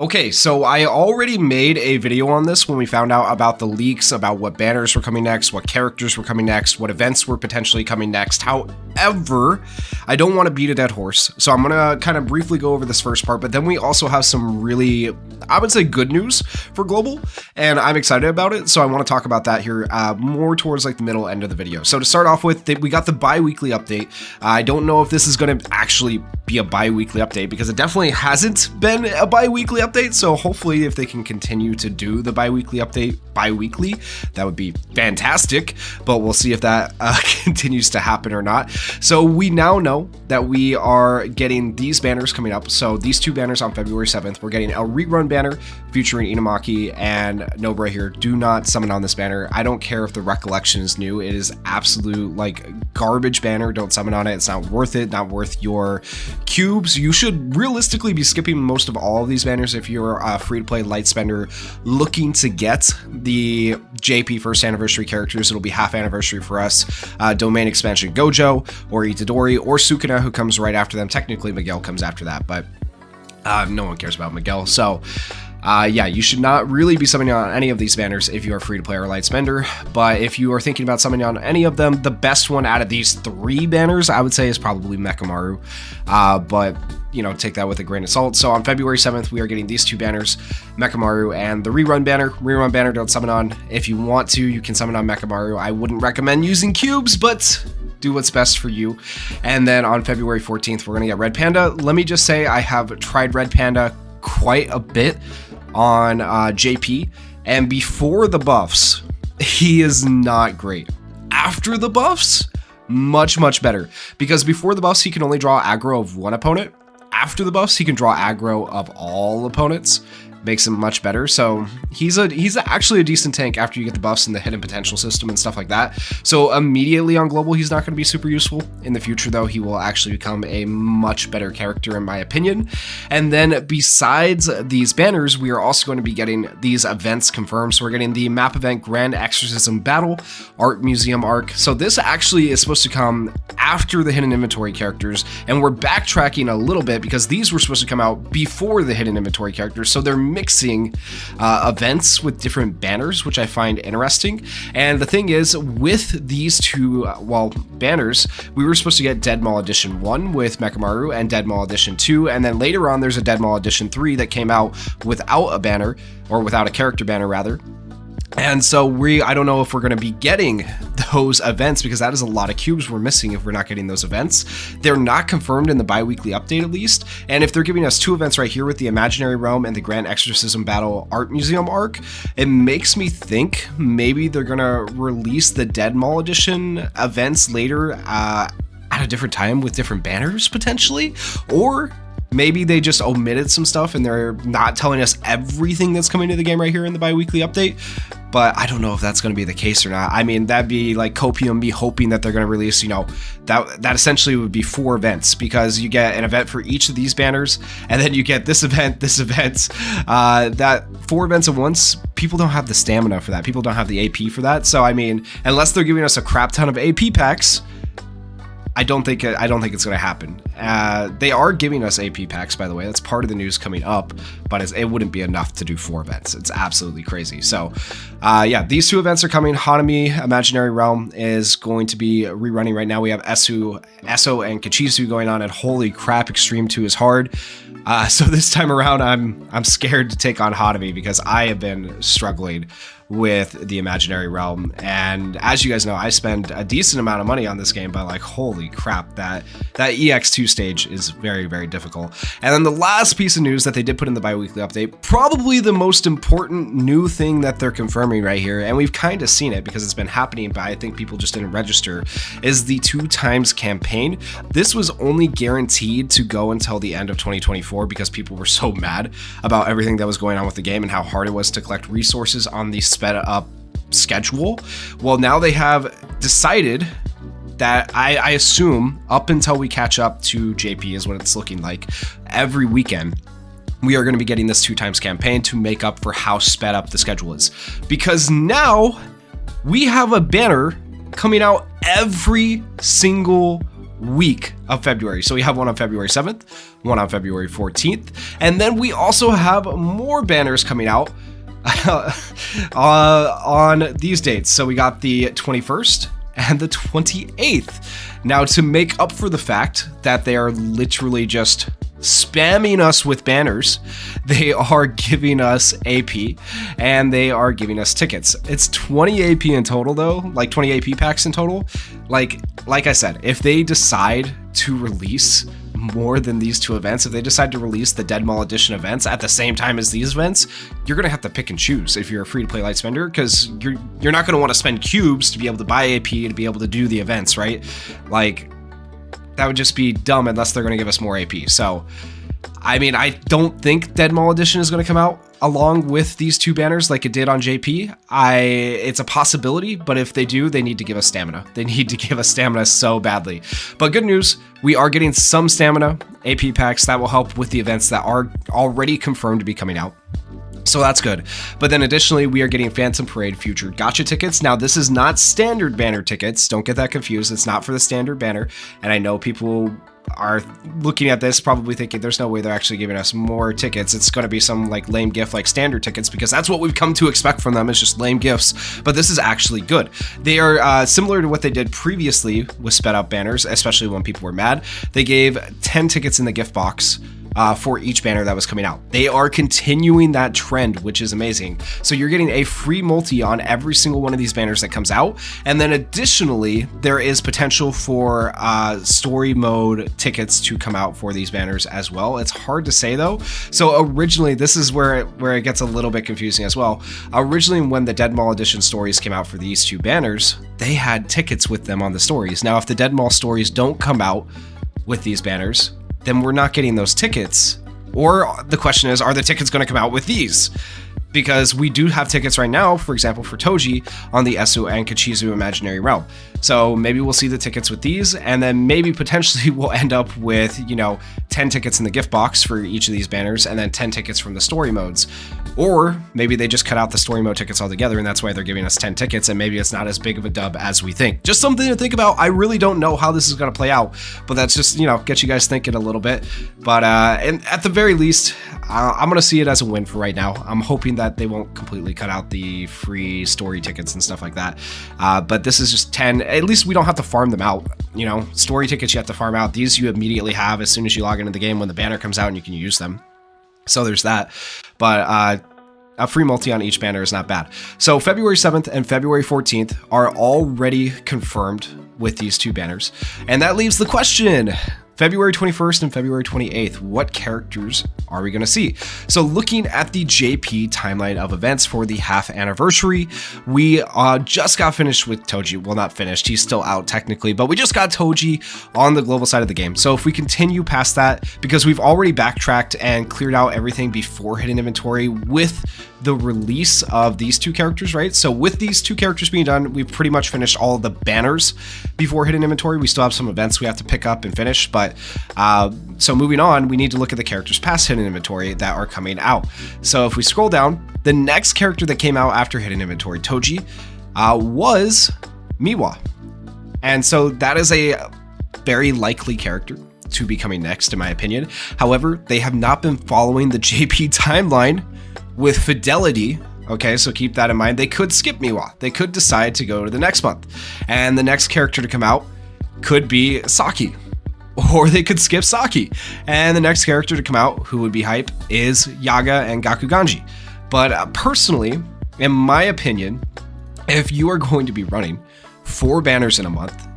Okay, so I already made a video on this when we found out about the leaks, about what banners were coming next, what characters were coming next, what events were potentially coming next. However, I don't want to beat a dead horse, so I'm going to kind of briefly go over this first part, but then we also have some really, I would say, good news for Global, and I'm excited about it, so I want to talk about that here more towards like the middle end of the video. So to start off with, we got the bi-weekly update. I don't know if this is going to actually be a bi-weekly update, because it definitely hasn't been a bi-weekly update, so hopefully if they can continue to do the bi-weekly update bi-weekly, that would be fantastic, but we'll see if that continues to happen or not. So we now know that we are getting these banners coming up. So these two banners on February 7th, we're getting a rerun banner featuring Inamaki and Nobra here. Do not summon on this banner. I don't care if the recollection is new. It is absolute like garbage banner. Don't summon on it. It's not worth it. Not worth your cubes. You should realistically be skipping most of all of these banners if you're a free-to-play light spender looking to get the JP first anniversary characters. It'll be half anniversary for us. Domain expansion Gojo or Itadori or Sukuna, who comes right after them. Technically Miguel comes after that, but no one cares about Miguel. So yeah, you should not really be summoning on any of these banners if you are free to play or light spender. But if you are thinking about summoning on any of them, the best one out of these three banners, I would say, is probably Mekamaru. But you know, take that with a grain of salt. So on February 7th, we are getting these two banners, Mekamaru and the rerun banner. Rerun banner, don't summon on. If you want to, you can summon on Mekamaru. I wouldn't recommend using cubes, but do what's best for you. And then on February 14th, we're gonna get Red Panda. Let me just say, I have tried Red Panda quite a bit on JP, and before the buffs, he is not great. After the buffs, much better, because before the buffs, he can only draw aggro of one opponent. After the buffs, he can draw aggro of all opponents. Makes him much better. So he's actually a decent tank after you get the buffs and the hidden potential system and stuff like that. So immediately on Global, he's not going to be super useful. In the future, though, he will actually become a much better character, in my opinion. And then besides these banners, we are also going to be getting these events confirmed. So we're getting the map event Grand Exorcism Battle Art Museum arc. So this actually is supposed to come after the hidden inventory characters, and we're backtracking a little bit because these were supposed to come out before the hidden inventory characters. So they're mixing events with different banners, which I find interesting. And the thing is, with these two banners, we were supposed to get Dead Mall Edition 1 with Mekamaru and Dead Mall Edition 2, and then later on there's a Dead Mall Edition 3 that came out without a banner, or without a character banner rather. And so I don't know if we're going to be getting those events, because that is a lot of cubes we're missing if we're not getting those events. They're not confirmed in the bi-weekly update, at least. And if they're giving us two events right here with the Imaginary Realm and the Grand Exorcism Battle Art Museum arc, it makes me think maybe they're going to release the Dead Mall Edition events later at a different time with different banners, potentially. Or maybe they just omitted some stuff and they're not telling us everything that's coming to the game right here in the bi-weekly update. But I don't know if that's going to be the case or not. I mean, that'd be like Copium me hoping that they're going to release, you know, that essentially would be 4 events, because you get an event for each of these banners, and then you get this event, that 4 events at once. People don't have the stamina for that. People don't have the AP for that. So, I mean, unless they're giving us a crap ton of AP packs, I don't think it's going to happen. They are giving us AP packs, by the way. That's part of the news coming up, but it wouldn't be enough to do 4 events. It's absolutely crazy. So, yeah, these 2 events are coming. Hanami Imaginary Realm is going to be rerunning right now. We have Esso and Kachisu going on, and holy crap, Extreme 2 is hard. So this time around, I'm scared to take on Hanami, because I have been struggling with the Imaginary Realm, and as you guys know, I spend a decent amount of money on this game, but like, holy crap, that EX2 stage is very difficult. And then the last piece of news that they did put in the bi-weekly update, probably the most important new thing that they're confirming right here, and we've kind of seen it because it's been happening, but I think people just didn't register, is the 2x campaign. This was only guaranteed to go until the end of 2024 because people were so mad about everything that was going on with the game and how hard it was to collect resources on the sped up schedule. Well, now they have decided that I assume up until we catch up to JP is what it's looking like, every weekend we are going to be getting this 2x campaign to make up for how sped up the schedule is, because now we have a banner coming out every single week of February. So we have one on February 7th, one on February 14th, and then we also have more banners coming out on these dates. So we got the 21st and the 28th. Now, to make up for the fact that they are literally just spamming us with banners, they are giving us AP and they are giving us tickets. It's 20 AP in total though, like 20 AP packs in total. Like I said, if they decide to release more than these two events, if they decide to release the Dead Mall Edition events at the same time as these events, you're gonna have to pick and choose if you're a free-to-play light spender, because you're not gonna want to spend cubes to be able to buy AP to be able to do the events, right? Like, that would just be dumb unless they're gonna give us more AP. So, I mean, I don't think Dead Mall Edition is gonna come out along with these two banners like it did on JP. It's a possibility, but if they do, they need to give us stamina. They need to give us stamina so badly. But good news, we are getting some stamina AP packs that will help with the events that are already confirmed to be coming out. So that's good. But then additionally, we are getting Phantom Parade Future Gacha tickets. Now, this is not standard banner tickets. Don't get that confused. It's not for the standard banner. And I know people are looking at this probably thinking there's no way they're actually giving us more tickets. It's going to be some like lame gift like standard tickets, because that's what we've come to expect from them, is just lame gifts. But this is actually good. They are similar to what they did previously with sped up banners, especially when people were mad. They gave 10 tickets in the gift box for each banner that was coming out. They are continuing that trend, which is amazing. So you're getting a free multi on every single one of these banners that comes out. And then additionally, there is potential for story mode tickets to come out for these banners as well. It's hard to say though. So originally, this is where it gets a little bit confusing as well. Originally, when the Dead Mall Edition stories came out for these two banners, they had tickets with them on the stories. Now, if the Dead Mall stories don't come out with these banners, then we're not getting those tickets. Or the question is, are the tickets going to come out with these? Because we do have tickets right now, for example, for Toji on the Esu and Kachizu Imaginary Realm. So maybe we'll see the tickets with these, and then maybe potentially we'll end up with, 10 tickets in the gift box for each of these banners, and then 10 tickets from the story modes. Or maybe they just cut out the story mode tickets altogether, and that's why they're giving us 10 tickets, and maybe it's not as big of a dub as we think. Just something to think about. I really don't know how this is going to play out, but that's just, get you guys thinking a little bit. But and at the very least, I'm going to see it as a win for right now. I'm hoping that they won't completely cut out the free story tickets and stuff like that. But this is just 10. At least we don't have to farm them out. Story tickets you have to farm out. These you immediately have as soon as you log into the game when the banner comes out, and you can use them. So there's that. But a free multi on each banner is not bad. So February 7th and February 14th are already confirmed with these two banners. And that leaves the question, February 21st and February 28th, what characters are we going to see? So looking at the JP timeline of events for the half anniversary, we just got finished with Toji. Well, not finished, he's still out technically, but we just got Toji on the global side of the game. So if we continue past that, because we've already backtracked and cleared out everything before hidden inventory with the release of these two characters, right? So with these two characters being done, we've pretty much finished all of the banners before hidden inventory. We still have some events we have to pick up and finish, but so moving on, we need to look at the characters past hidden inventory that are coming out. So if we scroll down, the next character that came out after hidden inventory, Toji, was Miwa. And so that is a very likely character to be coming next, in my opinion. However, they have not been following the JP timeline with fidelity. Okay, so keep that in mind. They could skip Miwa. They could decide to go to the next month. And the next character to come out could be Saki. Or they could skip Saki. And the next character to come out, who would be hype, is Yaga and Gakuganji. But personally, in my opinion, if you are going to be running 4 banners in a month,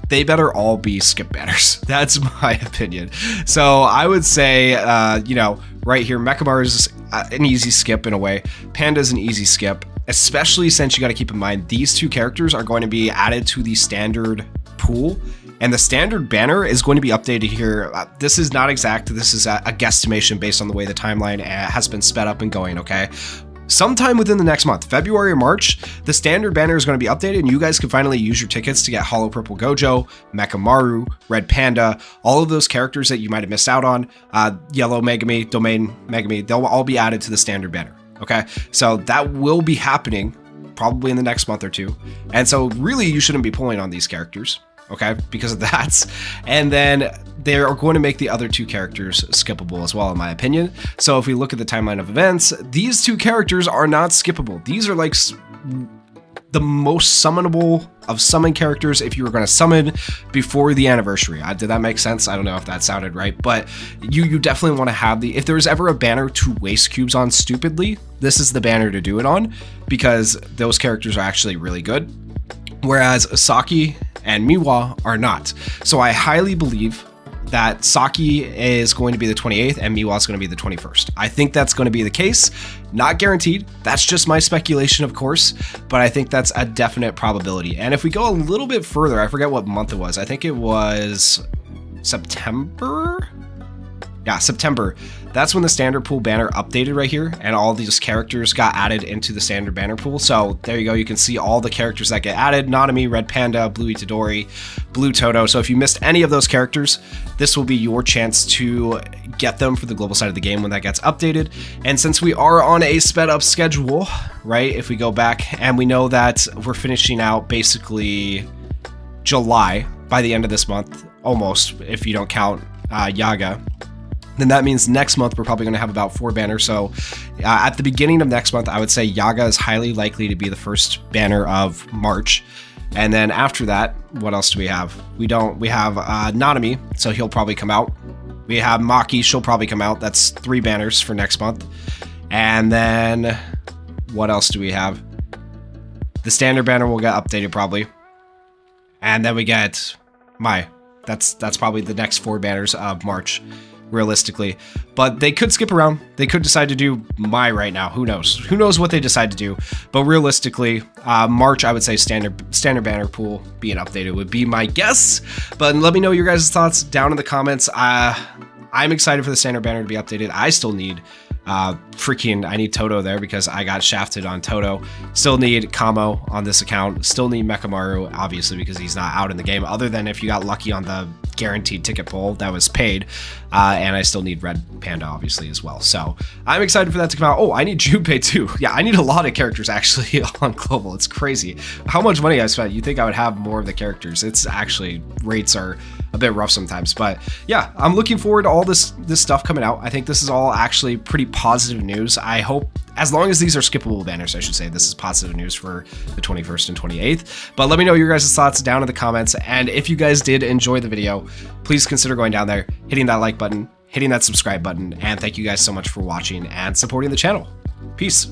they better all be skip banners. That's my opinion. So I would say, right here, Mechamaru is an easy skip in a way. Panda is an easy skip, especially since you got to keep in mind these two characters are going to be added to the standard pool. And the standard banner is going to be updated here. This is not exact. This is a guesstimation based on the way the timeline has been sped up and going, okay? Sometime within the next month, February or March, the standard banner is going to be updated, and you guys can finally use your tickets to get Hollow Purple Gojo, Mechamaru, Red Panda, all of those characters that you might have missed out on, Yellow Megami, Domain Megami, they'll all be added to the standard banner, okay? So that will be happening probably in the next month or two. And so really, you shouldn't be pulling on these characters. okay, because of that. And then they are going to make the other 2 characters skippable as well, in my opinion. So if we look at the timeline of events, these 2 characters are not skippable. These are like the most summonable of summon characters if you were going to summon before the anniversary. Did that make sense? I don't know if that sounded right, but you definitely want to have if there's ever a banner to waste cubes on stupidly, this is the banner to do it on, because those characters are actually really good, whereas Saki and Miwa are not. So I highly believe that Saki is going to be the 28th and Miwa is going to be the 21st. I think that's going to be the case. Not guaranteed. That's just my speculation, of course, but I think that's a definite probability. And if we go a little bit further, I forget what month it was. I think it was September? Yeah, September. That's when the standard pool banner updated right here, and all these characters got added into the standard banner pool. So there you go. You can see all the characters that get added: Nanami, Red Panda, Blue Itadori, Blue Toto. So if you missed any of those characters, this will be your chance to get them for the global side of the game when that gets updated. And since we are on a sped up schedule, right, if we go back and we know that we're finishing out basically July by the end of this month, almost, if you don't count Yaga, then that means next month we're probably going to have about 4 banners. So at the beginning of next month, I would say Yaga is highly likely to be the first banner of March. And then after that, what else do we have? We have Nanami, so he'll probably come out. We have Maki, she'll probably come out. That's 3 banners for next month. And then what else do we have? The standard banner will get updated probably. And then we get Mai. That's probably the next 4 banners of March, realistically. But they could skip around. They could decide to do Mai right now. Who knows? Who knows what they decide to do? But realistically, March, I would say standard banner pool being updated would be my guess. But let me know your guys' thoughts down in the comments. I'm excited for the standard banner to be updated. I still need I need Toto there because I got shafted on Toto. Still need Kamo on this account. Still need Mekamaru, obviously, because he's not out in the game, other than if you got lucky on the guaranteed ticket pull that was paid. And I still need Red Panda, obviously, as well. So I'm excited for that to come out. Oh, I need Junpei too. Yeah, I need a lot of characters actually on global. It's crazy how much money I spent. You think I would have more of the characters. It's actually, rates are a bit rough sometimes. But yeah, I'm looking forward to all this stuff coming out. I think this is all actually pretty positive news. I hope, as long as these are skippable banners, I should say, this is positive news for the 21st and 28th. But let me know your guys' thoughts down in the comments. And if you guys did enjoy the video, please consider going down there, hitting that like button, hitting that subscribe button. And thank you guys so much for watching and supporting the channel. Peace.